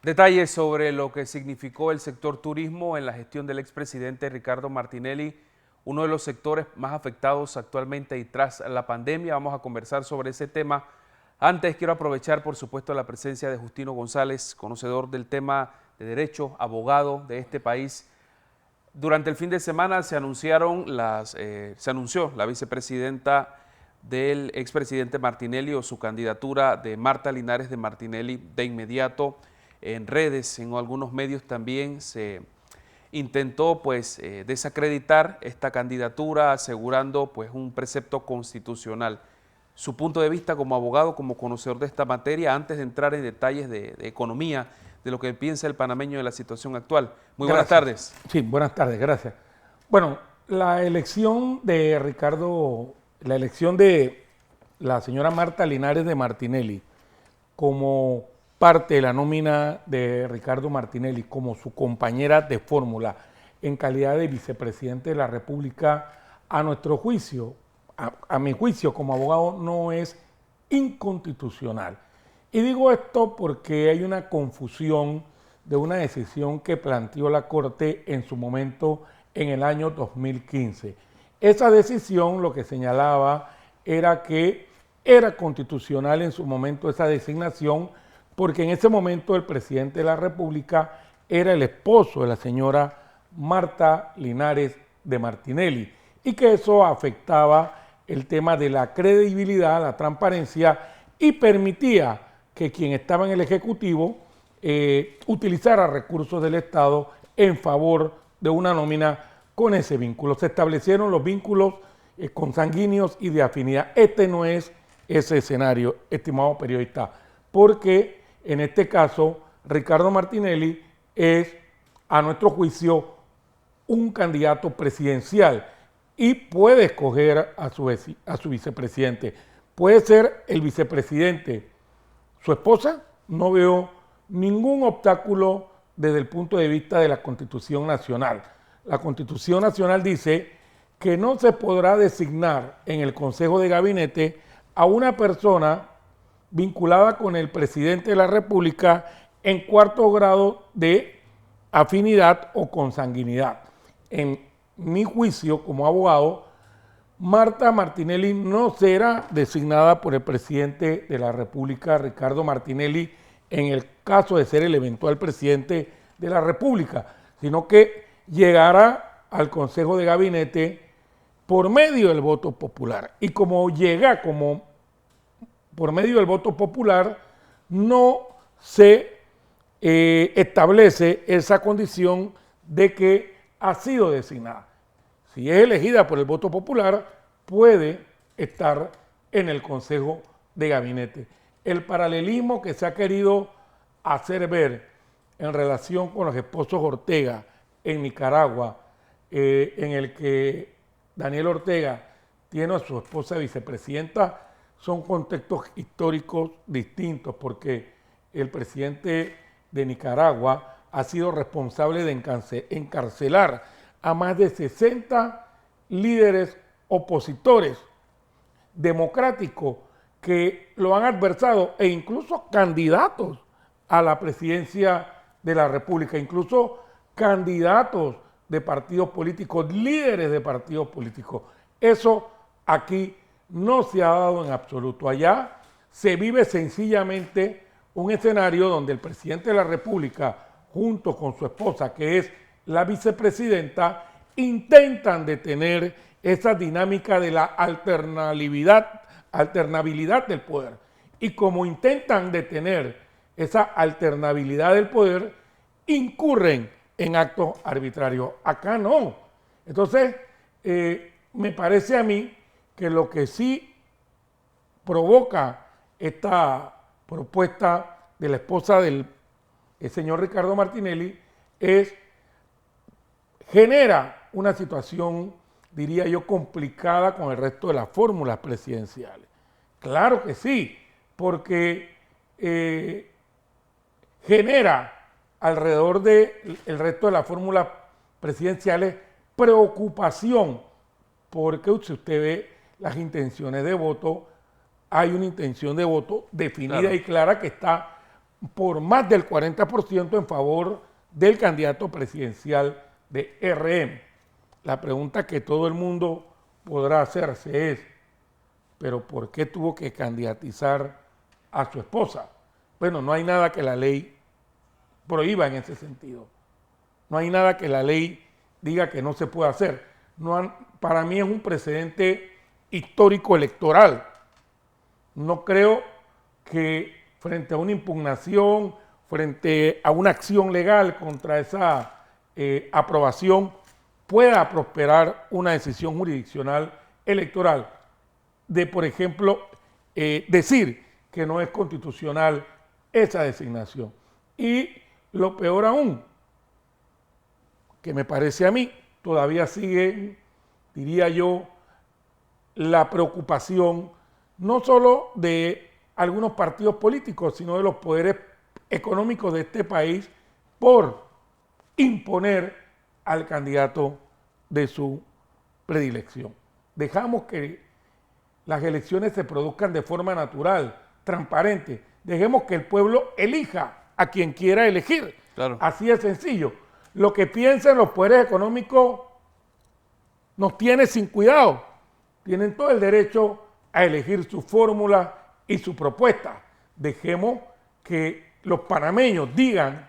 Detalles sobre lo que significó el sector turismo en la gestión del expresidente Ricardo Martinelli, uno de los sectores más afectados actualmente y tras la pandemia. Vamos a conversar sobre ese tema. Antes quiero aprovechar, por supuesto, la presencia de Justino González, conocedor del tema de derecho, abogado de este país. Durante el fin de semana se anunció la vicepresidenta del expresidente Martinelli o su candidatura de Marta Linares de Martinelli. De inmediato en redes, en algunos medios también se intentó desacreditar esta candidatura asegurando un precepto constitucional. Su punto de vista como abogado, como conocedor de esta materia, antes de entrar en detalles de economía, de lo que piensa el panameño de la situación actual. Muy buenas tardes. Sí, buenas tardes, gracias. Bueno, la elección de la señora Marta Linares de Martinelli como parte de la nómina de Ricardo Martinelli como su compañera de fórmula en calidad de vicepresidente de la República, a nuestro juicio, a mi juicio como abogado, no es inconstitucional. Y digo esto porque hay una confusión de una decisión que planteó la Corte en su momento en el año 2015. Esa decisión lo que señalaba era que era constitucional en su momento esa designación porque en ese momento el presidente de la República era el esposo de la señora Marta Linares de Martinelli y que eso afectaba el tema de la credibilidad, la transparencia y permitía que quien estaba en el Ejecutivo utilizara recursos del Estado en favor de una nómina con ese vínculo. Se establecieron los vínculos consanguíneos y de afinidad. Este no es ese escenario, estimado periodista, porque en este caso Ricardo Martinelli es, a nuestro juicio, un candidato presidencial y puede escoger a su vicepresidente. Puede ser el vicepresidente su esposa. No veo ningún obstáculo desde el punto de vista de la Constitución Nacional. La Constitución Nacional dice que no se podrá designar en el Consejo de Gabinete a una persona vinculada con el presidente de la República en cuarto grado de afinidad o consanguinidad. En mi juicio como abogado, Marta Martinelli no será designada por el presidente de la República, Ricardo Martinelli, en el caso de ser el eventual presidente de la República, sino que llegará al Consejo de Gabinete por medio del voto popular. Y como llega por medio del voto popular, no se establece esa condición de que ha sido designada. Si es elegida por el voto popular, puede estar en el Consejo de Gabinete. El paralelismo que se ha querido hacer ver en relación con los esposos Ortega en Nicaragua, en el que Daniel Ortega tiene a su esposa vicepresidenta, son contextos históricos distintos, porque el presidente de Nicaragua ha sido responsable de encarcelar a más de 60 líderes opositores democráticos que lo han adversado e incluso candidatos a la presidencia de la República, incluso candidatos de partidos políticos, líderes de partidos políticos. Eso aquí no se ha dado en absoluto. Allá se vive sencillamente un escenario donde el presidente de la República, junto con su esposa, que es la vicepresidenta, intentan detener esa dinámica de la alternabilidad del poder. Y como intentan detener esa alternabilidad del poder, incurren en actos arbitrarios. Acá no. Entonces, me parece a mí que lo que sí provoca esta propuesta de la esposa del señor Ricardo Martinelli genera una situación, diría yo, complicada con el resto de las fórmulas presidenciales. Claro que sí, porque genera alrededor del resto de las fórmulas presidenciales preocupación, porque si usted ve las intenciones de voto, hay una intención de voto definida y clara que está por más del 40% en favor del candidato presidencial de RM. La pregunta que todo el mundo podrá hacerse es, ¿pero por qué tuvo que candidatizar a su esposa? Bueno, no hay nada que la ley prohíba en ese sentido. No hay nada que la ley diga que no se puede hacer. Para mí es un precedente histórico electoral. No creo que frente a una impugnación, frente a una acción legal contra esa aprobación, pueda prosperar una decisión jurisdiccional electoral de, por ejemplo, decir que no es constitucional esa designación. Y lo peor aún, que me parece a mí, todavía sigue, diría yo, la preocupación no solo de algunos partidos políticos, sino de los poderes económicos de este país por imponer al candidato de su predilección. Dejamos que las elecciones se produzcan de forma natural, transparente. Dejemos que el pueblo elija a quien quiera elegir. Claro. Así de sencillo. Lo que piensen los poderes económicos nos tiene sin cuidado. Tienen todo el derecho a elegir su fórmula y su propuesta. Dejemos que los panameños digan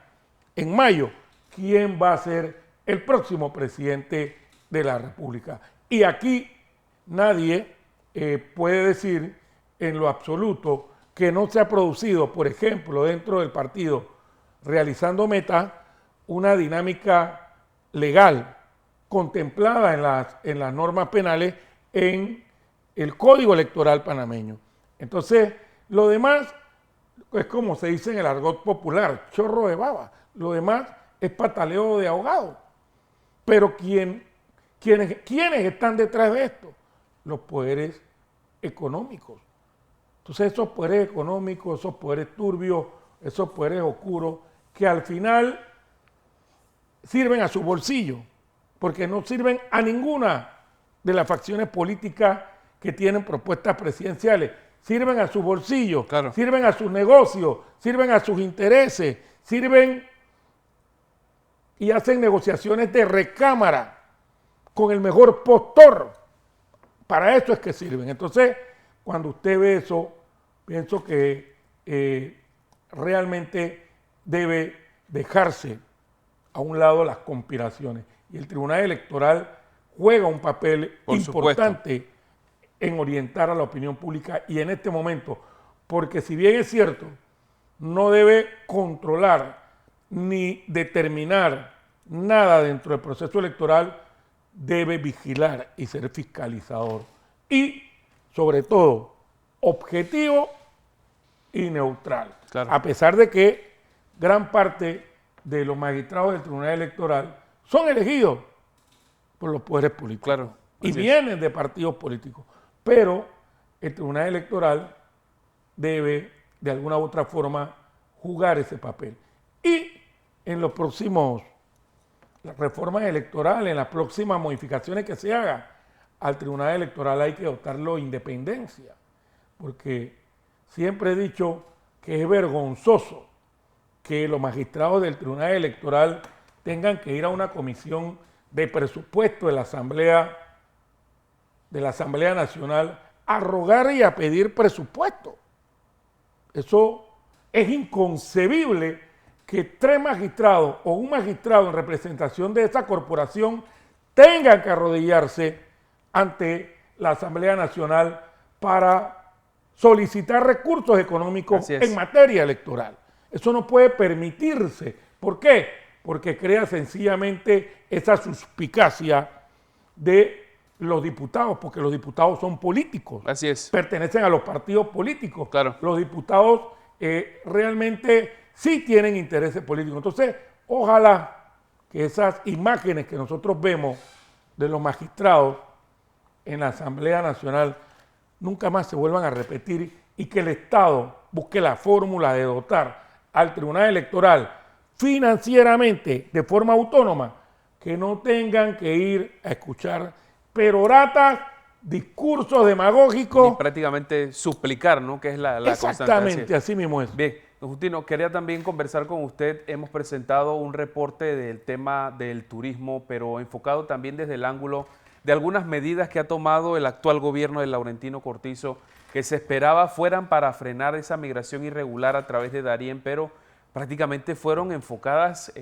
en mayo quién va a ser el próximo presidente de la República. Y aquí nadie puede decir en lo absoluto que no se ha producido, por ejemplo, dentro del partido, realizando Meta, una dinámica legal contemplada en las normas penales en el Código Electoral panameño. Entonces, lo demás es como se dice en el argot popular, chorro de baba. Lo demás es pataleo de ahogado. Pero ¿quiénes están detrás de esto? Los poderes económicos. Entonces esos poderes económicos, esos poderes turbios, esos poderes oscuros, que al final sirven a su bolsillo, porque no sirven a ninguna de las facciones políticas que tienen propuestas presidenciales. Sirven a su bolsillo, claro, sirven a sus negocios, sirven a sus intereses, sirven y hacen negociaciones de recámara con el mejor postor. Para eso es que sirven. Entonces, cuando usted ve eso, pienso que realmente debe dejarse a un lado las conspiraciones. Y el Tribunal Electoral juega un papel importante en orientar a la opinión pública y en este momento, porque si bien es cierto, no debe controlar ni determinar nada dentro del proceso electoral, debe vigilar y ser fiscalizador. Y, sobre todo, objetivo y neutral. Claro. A pesar de que gran parte de los magistrados del Tribunal Electoral son elegidos por los poderes políticos. Claro, y vienen de partidos políticos. Pero el Tribunal Electoral debe, de alguna u otra forma, jugar ese papel. Y en los próximos las reformas electorales, en las próximas modificaciones que se hagan al Tribunal Electoral hay que dotarlo de independencia, porque siempre he dicho que es vergonzoso que los magistrados del Tribunal Electoral tengan que ir a una comisión de presupuesto de la Asamblea Nacional a rogar y a pedir presupuesto. Eso es inconcebible que 3 magistrados o un magistrado en representación de esa corporación tengan que arrodillarse ante la Asamblea Nacional para solicitar recursos económicos en materia electoral. Eso no puede permitirse. ¿Por qué? Porque crea sencillamente esa suspicacia de los diputados, porque los diputados son políticos. Así es. Pertenecen a los partidos políticos. Claro. Los diputados realmente sí tienen intereses políticos. Entonces, ojalá que esas imágenes que nosotros vemos de los magistrados en la Asamblea Nacional nunca más se vuelvan a repetir y que el Estado busque la fórmula de dotar al Tribunal Electoral financieramente de forma autónoma, que no tengan que ir a escuchar peroratas, discursos demagógicos. Y prácticamente suplicar, ¿no? Que es la constante. Exactamente, así mismo es. Bien. Don Justino, quería también conversar con usted. Hemos presentado un reporte del tema del turismo, pero enfocado también desde el ángulo de algunas medidas que ha tomado el actual gobierno de Laurentino Cortizo, que se esperaba fueran para frenar esa migración irregular a través de Darién, pero prácticamente fueron enfocadas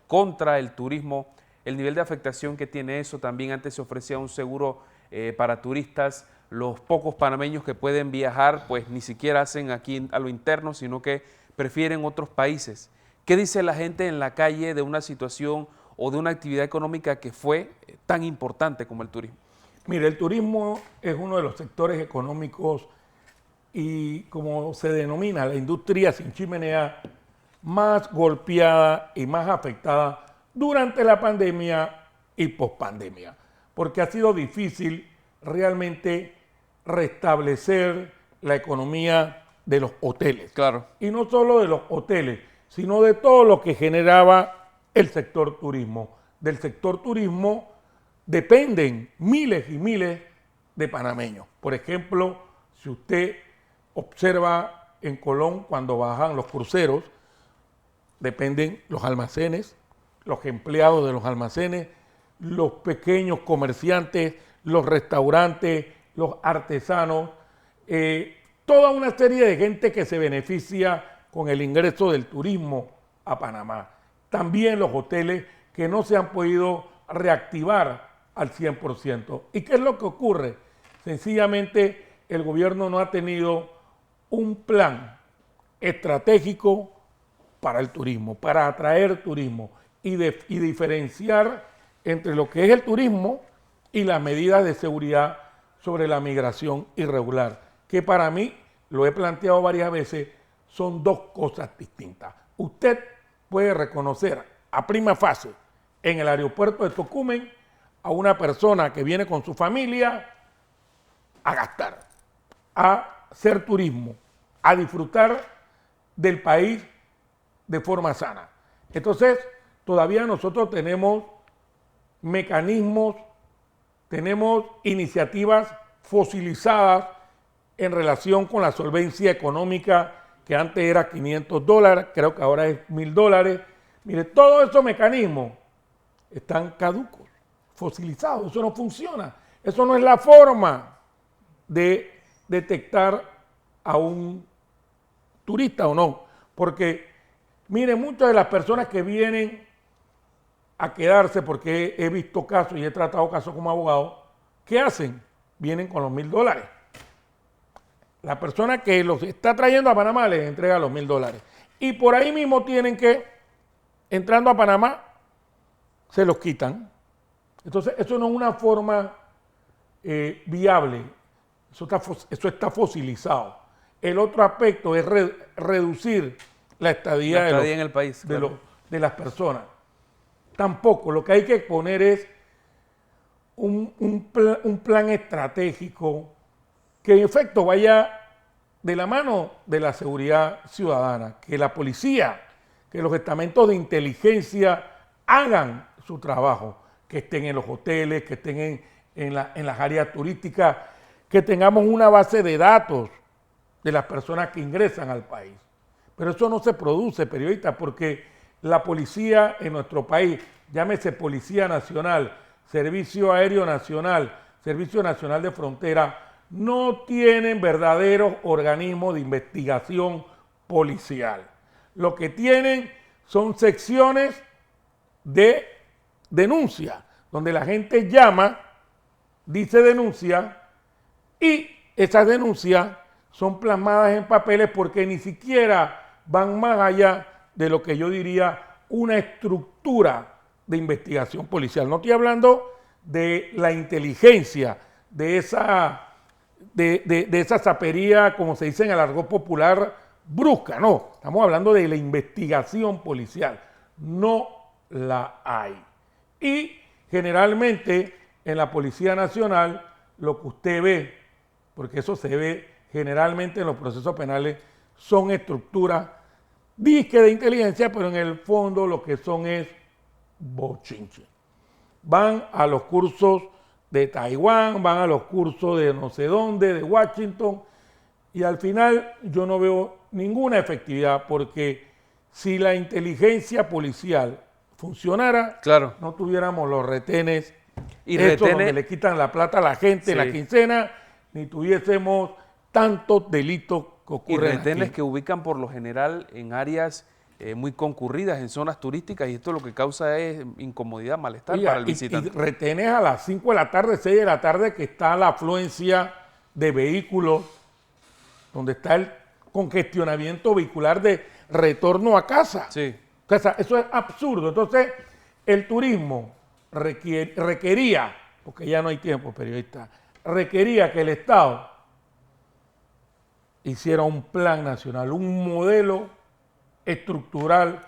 contra el turismo. El nivel de afectación que tiene eso, también antes se ofrecía un seguro para turistas. Los pocos panameños que pueden viajar, pues ni siquiera hacen aquí a lo interno, sino que prefieren otros países. ¿Qué dice la gente en la calle de una situación o de una actividad económica que fue tan importante como el turismo? Mire, el turismo es uno de los sectores económicos y, como se denomina, la industria sin chimenea más golpeada y más afectada durante la pandemia y pospandemia, porque ha sido difícil realmente restablecer la economía de los hoteles. Claro. Y no solo de los hoteles, sino de todo lo que generaba el sector turismo. Del sector turismo dependen miles y miles de panameños. Por ejemplo, si usted observa en Colón cuando bajan los cruceros, dependen los almacenes, los empleados de los almacenes, los pequeños comerciantes, los restaurantes, los artesanos, toda una serie de gente que se beneficia con el ingreso del turismo a Panamá. También los hoteles que no se han podido reactivar al 100%. ¿Y qué es lo que ocurre? Sencillamente el gobierno no ha tenido un plan estratégico para el turismo, para atraer turismo y diferenciar entre lo que es el turismo y las medidas de seguridad sobre la migración irregular, que para mí, lo he planteado varias veces, son dos cosas distintas. Usted puede reconocer a prima facie en el aeropuerto de Tocumen a una persona que viene con su familia a gastar, a hacer turismo, a disfrutar del país de forma sana. Entonces, todavía nosotros tenemos mecanismos, tenemos iniciativas fosilizadas en relación con la solvencia económica, que antes era $500, creo que ahora es $1,000. Mire, todos esos mecanismos están caducos, fosilizados, eso no funciona. Eso no es la forma de detectar a un turista o no, porque mire, muchas de las personas que vienen a quedarse, porque he visto casos y he tratado casos como abogado, ¿qué hacen? Vienen con los $1,000. La persona que los está trayendo a Panamá les entrega los $1,000. Y por ahí mismo tienen que, entrando a Panamá, se los quitan. Entonces, eso no es una forma viable. Eso está fosilizado. El otro aspecto es reducir la estadía en el país, claro, de las personas. Tampoco, lo que hay que poner es un plan estratégico que en efecto vaya de la mano de la seguridad ciudadana, que la policía, que los estamentos de inteligencia hagan su trabajo, que estén en los hoteles, que estén en las áreas turísticas, que tengamos una base de datos de las personas que ingresan al país. Pero eso no se produce, periodista, porque la policía en nuestro país, llámese Policía Nacional, Servicio Aéreo Nacional, Servicio Nacional de Frontera, no tienen verdaderos organismos de investigación policial. Lo que tienen son secciones de denuncia, donde la gente llama, dice denuncia, y esas denuncias son plasmadas en papeles porque ni siquiera van más allá de lo que yo diría una estructura de investigación policial. No estoy hablando de la inteligencia, de esa sapería, como se dice en el argot popular, brusca. No, estamos hablando de la investigación policial. No la hay. Y generalmente en la Policía Nacional lo que usted ve, porque eso se ve generalmente en los procesos penales, son estructuras disque de inteligencia, pero en el fondo lo que son es bochinche. Van a los cursos de Taiwán, van a los cursos de no sé dónde, de Washington, y al final yo no veo ninguna efectividad, porque si la inteligencia policial funcionara, Claro. no tuviéramos los retenes Y donde le quitan la plata a la gente en la Sí. quincena, ni tuviésemos tantos delitos que Y ocurren retenes aquí. que ubican por lo general en áreas muy concurridas, en zonas turísticas, y esto lo que causa es incomodidad, malestar Oiga, para el y visitante. retenes a las 5 de la tarde, 6 de la tarde, que está la afluencia de vehículos, donde está el congestionamiento vehicular de retorno a casa. Sí, O sea, eso es absurdo. Entonces, el turismo requería, porque ya no hay tiempo, periodista, requería que el Estado hiciera un plan nacional, un modelo estructural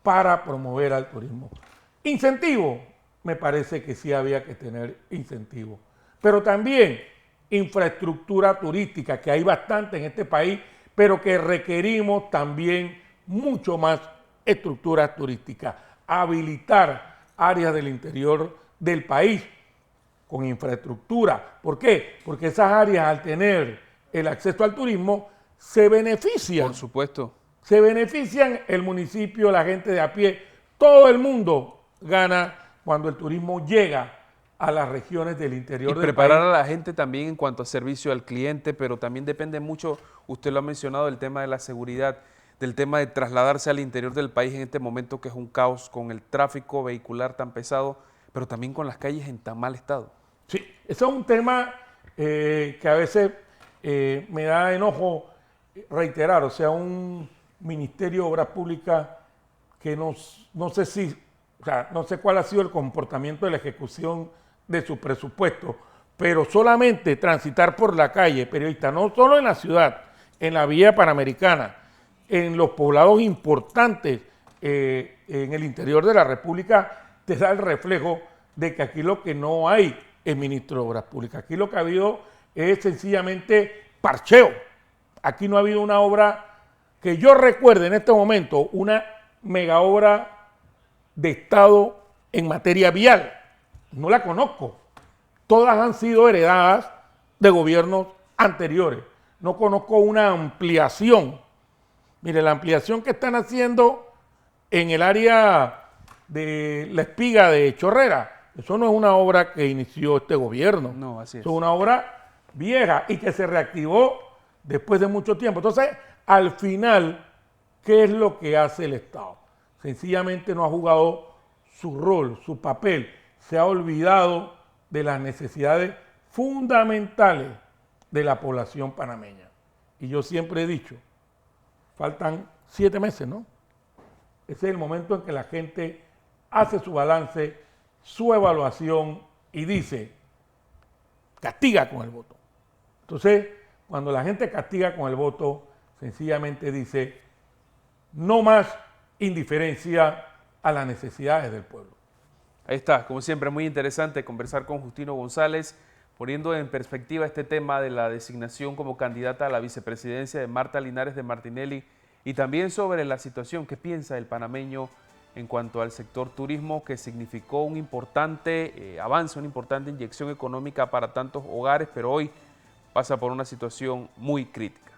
para promover al turismo. Incentivo, me parece que sí había que tener incentivo, pero también infraestructura turística, que hay bastante en este país, pero que requerimos también mucho más estructuras turísticas, habilitar áreas del interior del país con infraestructura. ¿Por qué? Porque esas áreas, al tener el acceso al turismo, se benefician. por supuesto. Se benefician el municipio, la gente de a pie, todo el mundo gana cuando el turismo llega a las regiones del Y interior del preparar país. a la gente también en cuanto a servicio al cliente, pero también depende mucho, usted lo ha mencionado, del tema de la seguridad, del tema de trasladarse al interior del país en este momento que es un caos con el tráfico vehicular tan pesado, pero también con las calles en tan mal estado. Sí, ese es un tema que a veces me da enojo reiterar, o sea, un Ministerio de Obras Públicas que no sé si, o sea, no sé cuál ha sido el comportamiento de la ejecución de su presupuesto, pero solamente transitar por la calle, periodista, no solo en la ciudad, en la vía panamericana, en los poblados importantes en el interior de la República, te da el reflejo de que aquí lo que no hay es ministro de Obras Públicas. Aquí lo que ha habido es sencillamente parcheo. Aquí no ha habido una obra que yo recuerde en este momento, una mega obra de Estado en materia vial. No la conozco. Todas han sido heredadas de gobiernos anteriores. No conozco una ampliación. Mire, la ampliación que están haciendo en el área de La Espiga de Chorrera, eso no es una obra que inició este gobierno. No, así es. Eso es una obra vieja y que se reactivó después de mucho tiempo. Entonces, al final, ¿qué es lo que hace el Estado? Sencillamente no ha jugado su rol, su papel. Se ha olvidado de las necesidades fundamentales de la población panameña. Y yo siempre he dicho, faltan 7 meses, ¿no? Ese es el momento en que la gente hace su balance, su evaluación y dice, castiga con el voto. Entonces, cuando la gente castiga con el voto, sencillamente dice, no más indiferencia a las necesidades del pueblo. Ahí está, como siempre, muy interesante conversar con Justino González, poniendo en perspectiva este tema de la designación como candidata a la vicepresidencia de Marta Linares de Martinelli y también sobre la situación que piensa el panameño en cuanto al sector turismo, que significó un importante avance, una importante inyección económica para tantos hogares, pero hoy pasa por una situación muy crítica.